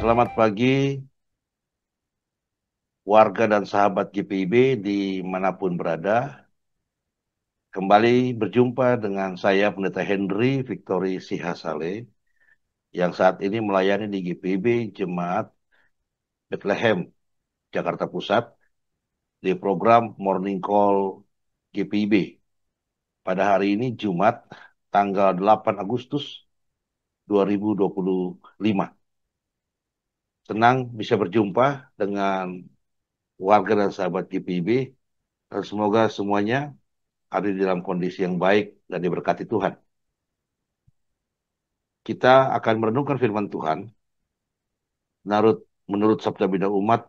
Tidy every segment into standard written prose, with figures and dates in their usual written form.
Selamat pagi, warga dan sahabat GPIB dimanapun berada. Kembali berjumpa dengan saya, Pendeta Henry Victory Sihasale, yang saat ini melayani di GPIB Jemaat Bethlehem, Jakarta Pusat, di program Morning Call GPIB. Pada hari ini, Jumat, tanggal 8 Agustus 2025. Senang bisa berjumpa dengan warga dan sahabat GPIB, dan semoga semuanya ada di dalam kondisi yang baik dan diberkati Tuhan. Kita akan merenungkan firman Tuhan menurut Sabda Bina Umat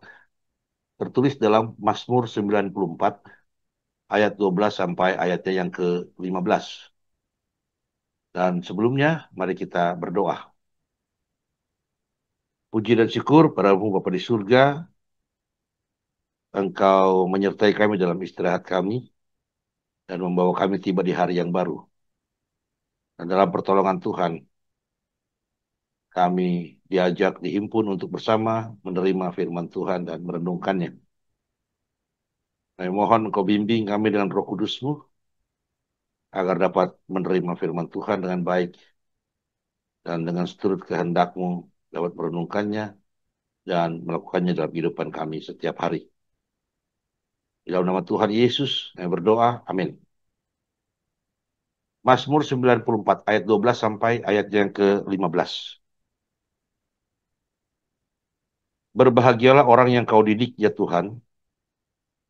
tertulis dalam Mazmur 94 ayat 12 sampai ayatnya yang ke-15. Dan sebelumnya mari kita berdoa. Puji dan syukur padamu Bapa di surga, Engkau menyertai kami dalam istirahat kami dan membawa kami tiba di hari yang baru. Dan dalam pertolongan Tuhan, kami diajak, dihimpun untuk bersama menerima firman Tuhan dan merenungkannya. Kami mohon Engkau bimbing kami dengan Roh Kudus-Mu, agar dapat menerima firman Tuhan dengan baik, dan dengan seturut kehendak-Mu dapat merenungkannya dan melakukannya dalam kehidupan kami setiap hari. Di dalam nama Tuhan Yesus, kami berdoa, amin. Mazmur 94 ayat 12 sampai ayat yang ke-15. Berbahagialah orang yang kau didik, ya Tuhan,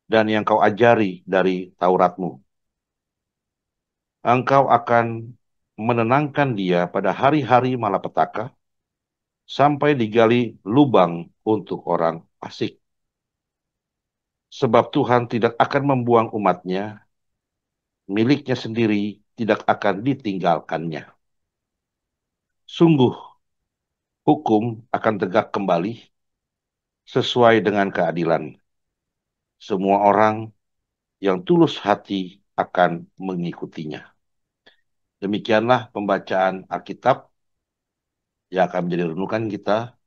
dan yang kau ajari dari Taurat-Mu. Engkau akan menenangkan dia pada hari-hari malapetaka, sampai digali lubang untuk orang fasik. Sebab Tuhan tidak akan membuang umat-Nya, miliknya sendiri tidak akan ditinggalkannya. Sungguh, hukum akan tegak kembali sesuai dengan keadilan. Semua orang yang tulus hati akan mengikutinya. Demikianlah pembacaan Alkitab yang akan menjadi renungan kita.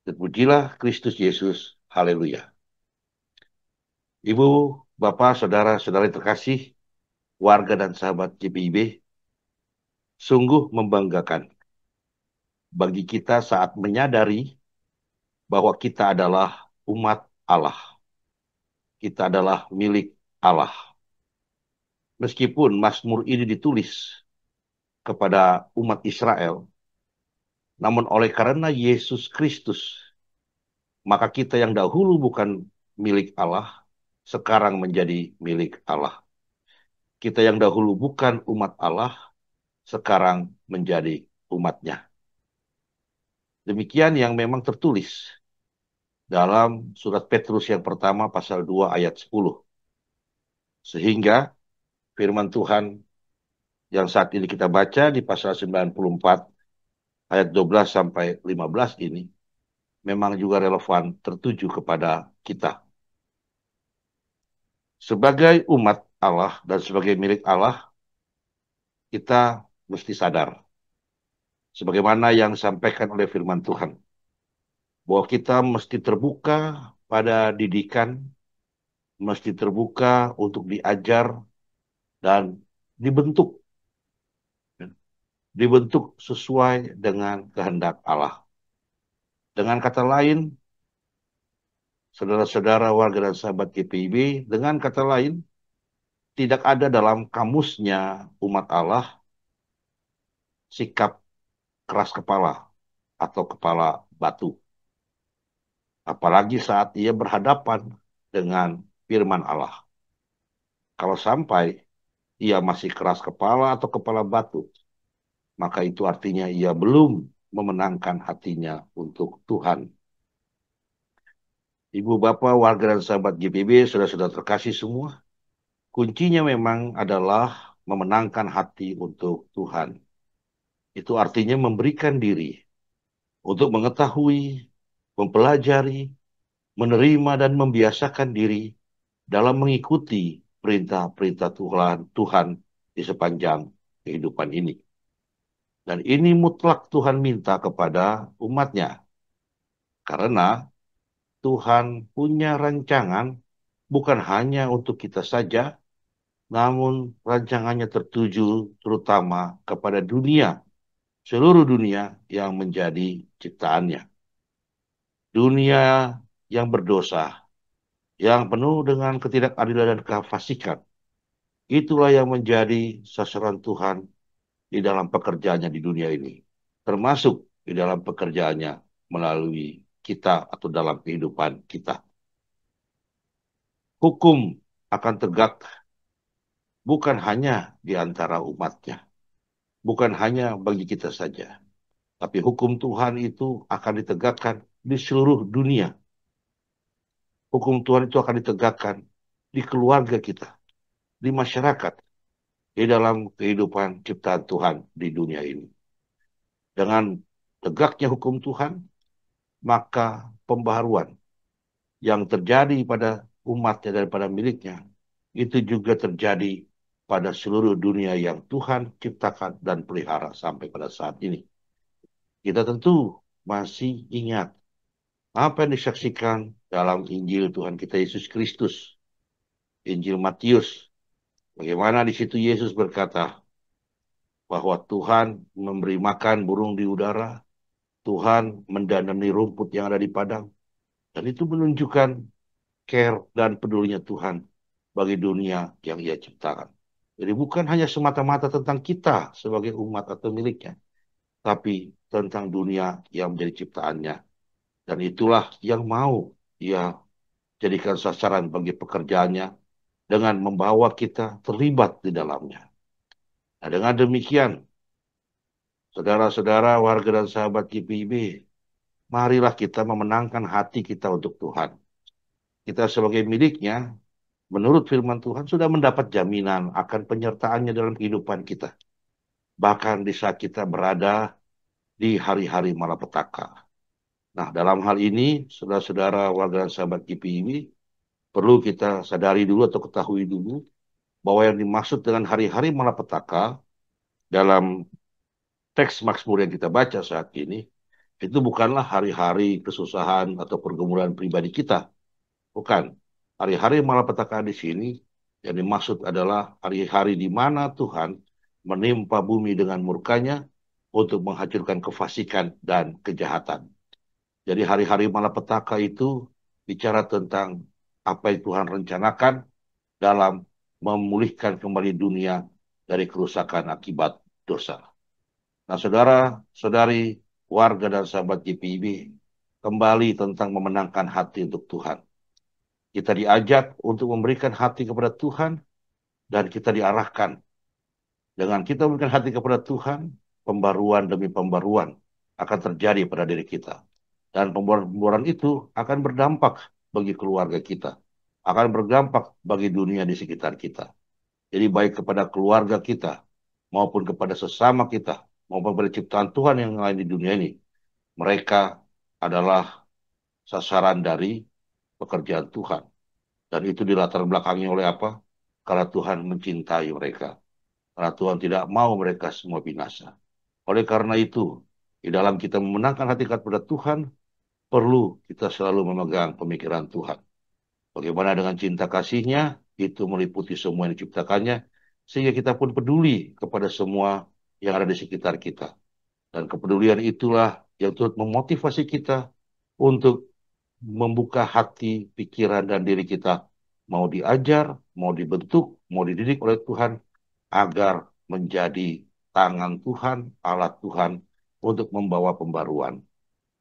Terpujilah Kristus Yesus. Haleluya. Ibu, Bapak, Saudara-saudari terkasih, warga dan sahabat GPIB, sungguh membanggakan bagi kita saat menyadari bahwa kita adalah umat Allah. Kita adalah milik Allah. Meskipun Mazmur ini ditulis kepada umat Israel, namun oleh karena Yesus Kristus, maka kita yang dahulu bukan milik Allah, sekarang menjadi milik Allah. Kita yang dahulu bukan umat Allah, sekarang menjadi umat-Nya. Demikian yang memang tertulis dalam surat Petrus yang pertama pasal 2 ayat 10. Sehingga firman Tuhan yang saat ini kita baca di pasal 94 ayat 12 sampai 15 ini memang juga relevan tertuju kepada kita. Sebagai umat Allah dan sebagai milik Allah, kita mesti sadar, sebagaimana yang disampaikan oleh firman Tuhan, bahwa kita mesti terbuka pada didikan, mesti terbuka untuk diajar dan dibentuk. Dibentuk sesuai dengan kehendak Allah. Dengan kata lain, saudara-saudara warga dan sahabat GPIB, dengan kata lain, tidak ada dalam kamusnya umat Allah sikap keras kepala atau kepala batu. Apalagi saat ia berhadapan dengan firman Allah. Kalau sampai ia masih keras kepala atau kepala batu, maka itu artinya ia belum memenangkan hatinya untuk Tuhan. Ibu, Bapak, warga dan sahabat GPIB, saudara-saudara terkasih semua, kuncinya memang adalah memenangkan hati untuk Tuhan. Itu artinya memberikan diri untuk mengetahui, mempelajari, menerima dan membiasakan diri dalam mengikuti perintah-perintah Tuhan di sepanjang kehidupan ini. Dan ini mutlak Tuhan minta kepada umat-Nya. Karena Tuhan punya rancangan bukan hanya untuk kita saja, namun rancangannya tertuju terutama kepada dunia, seluruh dunia yang menjadi ciptaannya. Dunia yang berdosa, yang penuh dengan ketidakadilan dan kefasikan. Itulah yang menjadi sasaran Tuhan di dalam pekerjaannya di dunia ini. Termasuk di dalam pekerjaannya melalui kita atau dalam kehidupan kita. Hukum akan tegak bukan hanya di antara umatnya, bukan hanya bagi kita saja, tapi hukum Tuhan itu akan ditegakkan di seluruh dunia. Hukum Tuhan itu akan ditegakkan di keluarga kita, di masyarakat, di dalam kehidupan ciptaan Tuhan di dunia ini. Dengan tegaknya hukum Tuhan, maka pembaharuan yang terjadi pada umatnya dan pada miliknya, itu juga terjadi pada seluruh dunia yang Tuhan ciptakan dan pelihara sampai pada saat ini. Kita tentu masih ingat apa yang disaksikan dalam Injil Tuhan kita Yesus Kristus, Injil Matius. Bagaimana di situ Yesus berkata bahwa Tuhan memberi makan burung di udara, Tuhan mendanani rumput yang ada di padang, dan itu menunjukkan care dan pedulinya Tuhan bagi dunia yang Ia ciptakan. Jadi bukan hanya semata-mata tentang kita sebagai umat atau miliknya, tapi tentang dunia yang menjadi ciptaannya. Dan itulah yang mau Ia jadikan sasaran bagi pekerjaannya dengan membawa kita terlibat di dalamnya. Nah, dengan demikian, saudara-saudara, warga dan sahabat GPIB, marilah kita memenangkan hati kita untuk Tuhan. Kita sebagai miliknya, menurut firman Tuhan, sudah mendapat jaminan akan penyertaannya dalam kehidupan kita. Bahkan di saat kita berada di hari-hari malapetaka. Nah, dalam hal ini, saudara-saudara warga dan sahabat GPIB, perlu kita sadari dulu atau ketahui dulu bahwa yang dimaksud dengan hari-hari malapetaka dalam teks Mazmur yang kita baca saat ini, itu bukanlah hari-hari kesusahan atau pergumulan pribadi kita. Bukan. Hari-hari malapetaka di sini yang dimaksud adalah hari-hari di mana Tuhan menimpa bumi dengan murkanya untuk menghancurkan kefasikan dan kejahatan. Jadi hari-hari malapetaka itu bicara tentang apa yang Tuhan rencanakan dalam memulihkan kembali dunia dari kerusakan akibat dosa. Nah, saudara-saudari, warga dan sahabat GPIB, kembali tentang memenangkan hati untuk Tuhan. Kita diajak untuk memberikan hati kepada Tuhan dan kita diarahkan. Dengan kita memberikan hati kepada Tuhan, pembaruan demi pembaruan akan terjadi pada diri kita. Dan pembaruan itu akan berdampak bagi keluarga kita, akan berdampak bagi dunia di sekitar kita. Jadi baik kepada keluarga kita, maupun kepada sesama kita, maupun kepada ciptaan Tuhan yang lain di dunia ini. Mereka adalah sasaran dari pekerjaan Tuhan. Dan itu dilatar belakangi oleh apa? Karena Tuhan mencintai mereka. Karena Tuhan tidak mau mereka semua binasa. Oleh karena itu, di dalam kita memenangkan hati kepada Tuhan, perlu kita selalu memegang pemikiran Tuhan. Bagaimana dengan cinta kasihnya, itu meliputi semua yang diciptakannya, sehingga kita pun peduli kepada semua yang ada di sekitar kita. Dan kepedulian itulah yang turut memotivasi kita untuk membuka hati, pikiran, dan diri kita. Mau diajar, mau dibentuk, mau dididik oleh Tuhan, agar menjadi tangan Tuhan, alat Tuhan, untuk membawa pembaruan.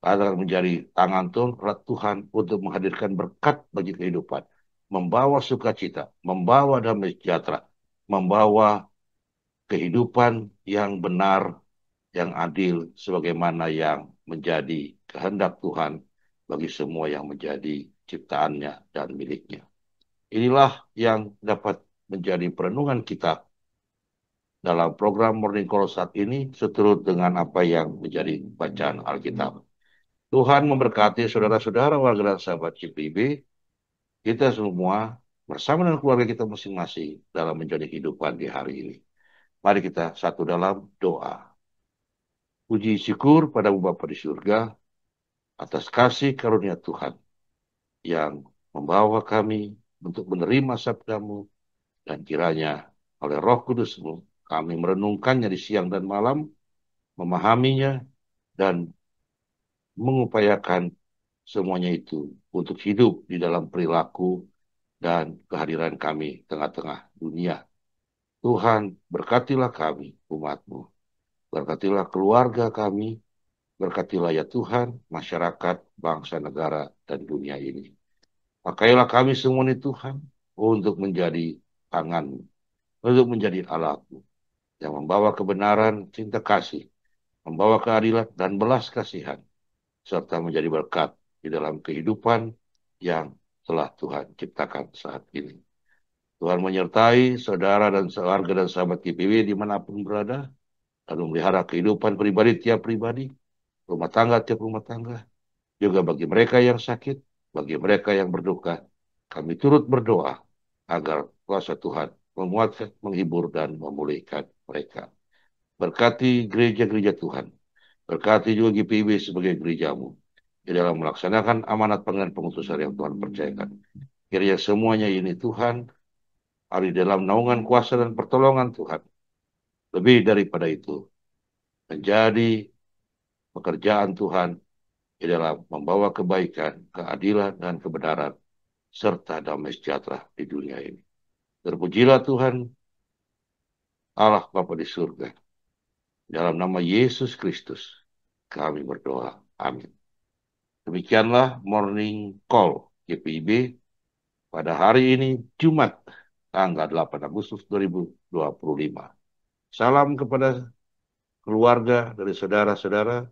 Agar menjadi tangan Tuhan, alat Tuhan, untuk menghadirkan berkat bagi kehidupan. Membawa sukacita, membawa damai sejahtera, membawa kehidupan yang benar, yang adil, sebagaimana yang menjadi kehendak Tuhan bagi semua yang menjadi ciptaannya dan miliknya. Inilah yang dapat menjadi perenungan kita dalam program Morning Call saat ini, seturut dengan apa yang menjadi bacaan Alkitab. Tuhan memberkati saudara-saudara warga dan sahabat CPB, kita semua bersama dengan keluarga kita masing-masing dalam menjadi kehidupan di hari ini. Mari kita satu dalam doa. Puji syukur pada Bapa di surga, atas kasih karunia Tuhan yang membawa kami untuk menerima sabda-Mu, dan kiranya oleh Roh Kudus-Mu kami merenungkannya di siang dan malam, memahaminya, dan mengupayakan semuanya itu untuk hidup di dalam perilaku dan kehadiran kami tengah-tengah dunia. Tuhan, berkatilah kami, umat-Mu. Berkatilah keluarga kami, berkatilah ya Tuhan, masyarakat, bangsa, negara, dan dunia ini. Pakailah kami semua ini Tuhan, untuk menjadi tangan-Mu, untuk menjadi alat-Mu, yang membawa kebenaran, cinta kasih, membawa keadilan dan belas kasihan, serta menjadi berkat di dalam kehidupan yang telah Tuhan ciptakan saat ini. Tuhan menyertai saudara dan keluarga dan sahabat GPIB dimanapun berada, lalu melihara kehidupan pribadi tiap pribadi, rumah tangga tiap rumah tangga, juga bagi mereka yang sakit, bagi mereka yang berduka. Kami turut berdoa agar kuasa Tuhan memuatkan, menghibur, dan memulihkan mereka. Berkati gereja-gereja Tuhan, berkati juga GPIB sebagai gereja-Mu di dalam melaksanakan amanat panggilan pengutusan yang Tuhan percayakan. Kiranya semuanya ini Tuhan, hari dalam naungan kuasa dan pertolongan Tuhan. Lebih daripada itu, menjadi pekerjaan Tuhan di dalam membawa kebaikan, keadilan, dan kebenaran, serta damai sejahtera di dunia ini. Terpujilah Tuhan, Allah Bapa di surga. Dalam nama Yesus Kristus, kami berdoa. Amin. Demikianlah Morning Call GPIB pada hari ini, Jumat, tanggal 8 Agustus 2025. Salam kepada keluarga dari saudara-saudara,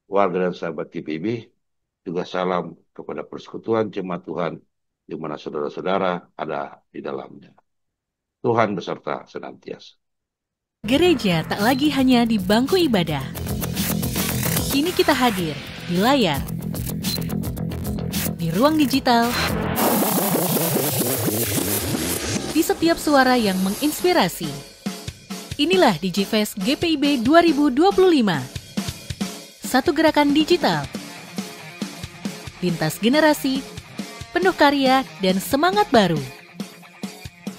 warga dan sahabat GPIB. Juga salam kepada persekutuan jemaat Tuhan, di mana saudara-saudara ada di dalamnya. Tuhan beserta senantiasa. Gereja tak lagi hanya di bangku ibadah. Kini kita hadir di layar, di ruang digital, di setiap suara yang menginspirasi. Inilah DigiFest GPIB 2025. Satu gerakan digital, lintas generasi, penuh karya dan semangat baru.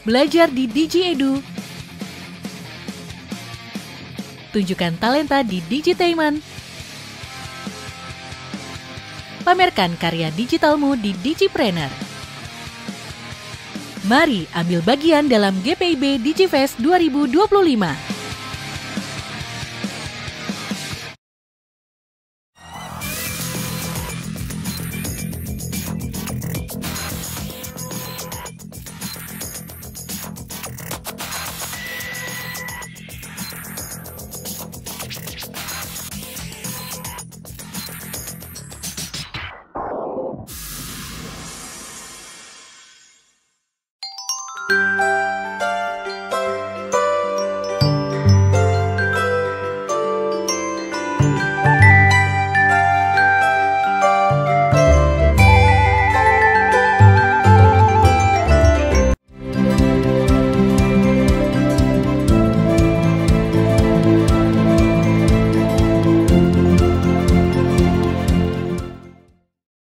Belajar di DigiEdu, tunjukkan talenta di Digitainment, pamerkan karya digitalmu di Digipreneur. Mari ambil bagian dalam GPIB DigiFest 2025.